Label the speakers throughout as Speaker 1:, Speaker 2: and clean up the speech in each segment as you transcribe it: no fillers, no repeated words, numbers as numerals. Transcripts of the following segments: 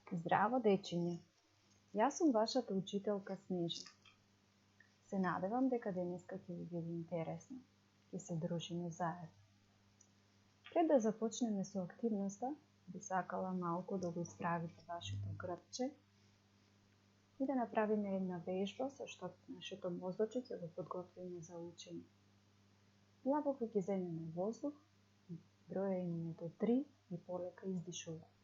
Speaker 1: Здраво, дечиња! Јас сум вашата учителка Снежна. Се надевам дека денеска ќе ви биде интересно. Ќе се дружиме заедно. Пред да започнеме со активноста, би сакала малку да го исправите вашето грбче и да направиме една вежба со што нашето мозоче ќе го подготвиме за учење. Длабоко ќе земеме воздух, броење до 3 и полека издишување.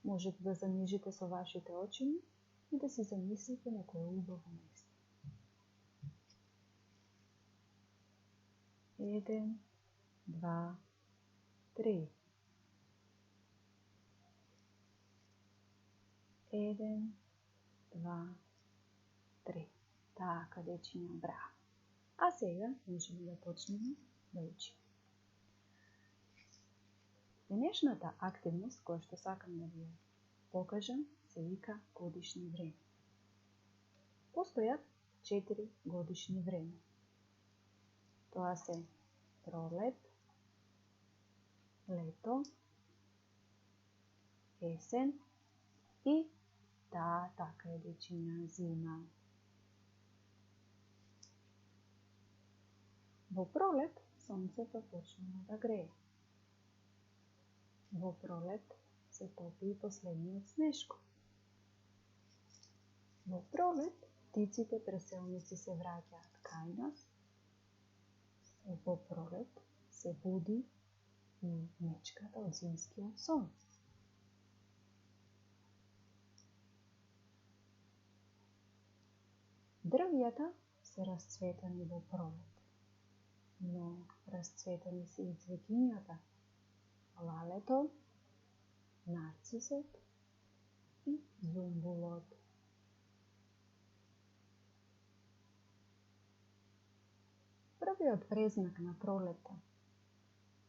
Speaker 1: Можете да занижите со вашите очиња и да си замислите некое убаво место. 1, 2, 3. 1, 2, 3. Така, дечиња, браво. А сега можеме да почнеме да учиме. Денешната активност која што сакам да ви покажам се вика годишни време. Постојат 4 годишни време. Тоа се пролет, лето, есен и така е, дечиња, зима. Во пролет сонцето почнува да грее. Во пролет се топи и последниот снежко. Во пролет птиците преселници се враќаат кај нас. Во пролет се буди и мечката од зимскиот сон. Дрвјата се расцветани во пролет, но расцветани се и цвеќињата, лалето, нарцисот и зумбулот. Првиот презнак на пролета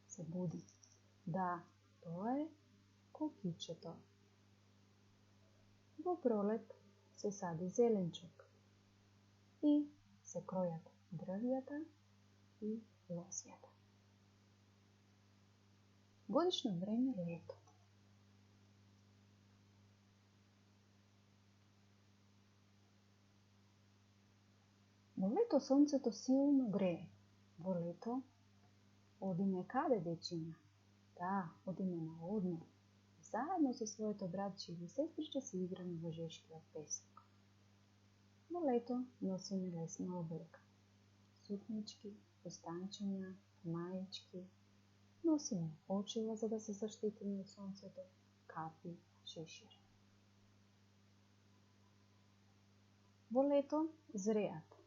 Speaker 1: се буди. Да, тоа е кокичето. Во пролет се сади зеленчук и се кројат дрвјата и лозјата. Годишно време е лето. Во лето сонцето силно грее. Во лето одиме каде, дечиња? Да, одиме на одмор. Заедно со своето братче или сестриче се играме во жешкиот песок. Во лето носиме лесна облека. Сукнички, фустанчиња, маички. Носиме очила за да се заштитиме од сонцето, капи, шешири. Во лето зреат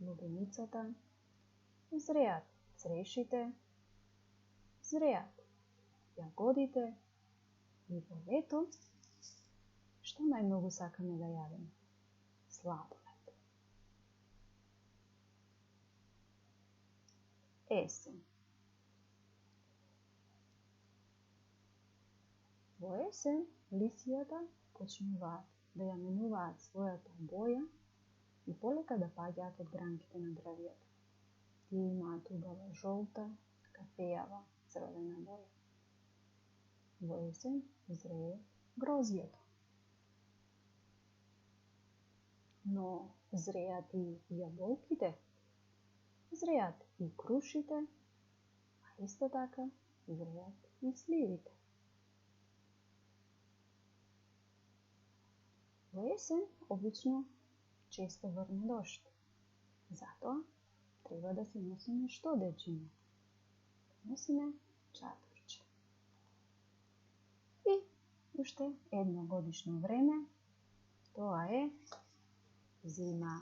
Speaker 1: лубеницата, зреат црешите, зреат јагодите и во лето што најмногу сакаме да јадеме? Сладолед. Есен. Во есен лисијата почнуваат да ја менуваат својата боја и полека да паѓаат од гранките на дрвјата. Тие имаат убава жолта, кафејава, црвена боја. Во есен зрее грозјето. Но зреат и јаболките, зреат и крушите, а исто така зреат и сливите. Во есен обично често врне дожд. Затоа треба да си носиме што, дечиња? Носиме чатурче. И уште едно годишно време, тоа е зима.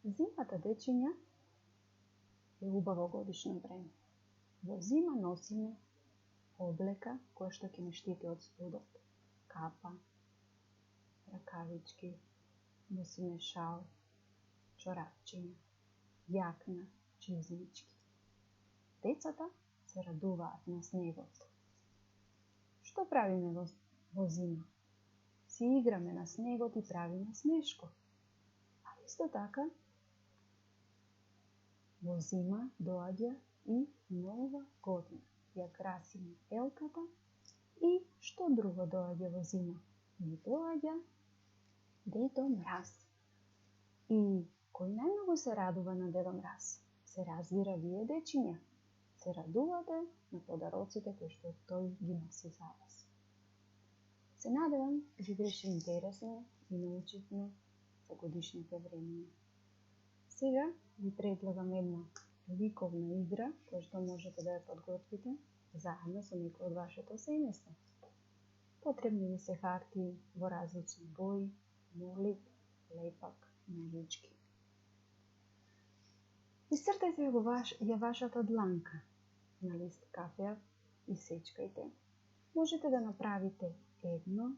Speaker 1: Зимата, дечиња, е убаво годишно време. Во зима носиме облека која што ќе не штити од студот. Капа, ракавички, носиме шал, чорапчиња, јакна, чизмички. Децата се радуваат на снегот. Што правиме во зима? Си играме на снегот и правиме снешко. А исто така, во зима доаѓа и нова година. Ја красиме елката и што друго доаѓа во зима? Не доаѓа Дедо Мраз. И кој најмногу се радува на Дедо Мраз? Се разбира вие дечиња. Се радувате на подароците кои што тој ги носи за вас. Се надевам ви беше интересно и научивме за годишните времиња. Сега ви предлагам една ликовна игра која што можете да ја подготвите заедно со некој од вашето семејство. Потребни ви се хартии во различни бои, молив, лепак, мајички. Исцртајте ја вашата дланка на лист кафеа и сечкајте. Можете да направите едно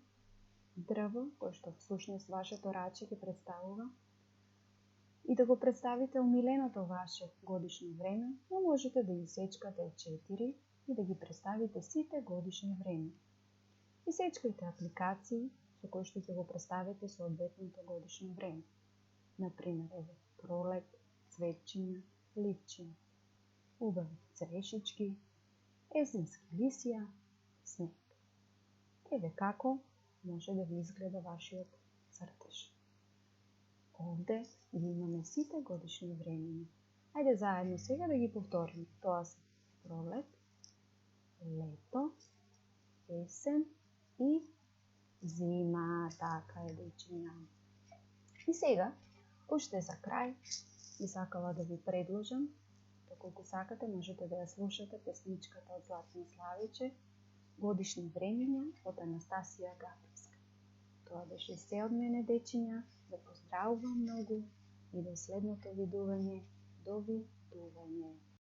Speaker 1: дрво, кое што всушност вашето раче ќе представува, и да го представите умиленото ваше годишно време, но можете да исечкате 4 и да ги представите сите годишни време. Исечкајте апликации со кои што ќе го представите соодветното годишно време. Например, пролет, цветчиња, ливчиња, убави црешички, есенски лисија, снег. Еве како може да ви изгледа вашиот цртеж. Овде ги имаме сите годишни времиња. Ајде заедно сега да ги повториме. Тоа се пролет, лето, есен и зима. Така е, дечиња. И сега, уште за крај, би сакала да ви предложам, доколку сакате можете да ја слушате песничката од Златни Славиче, Годишни времиња од Анастасија Гатовска. Тоа беше се од мене, дечиња, да поздравувам многу и до следното видување. Довидување.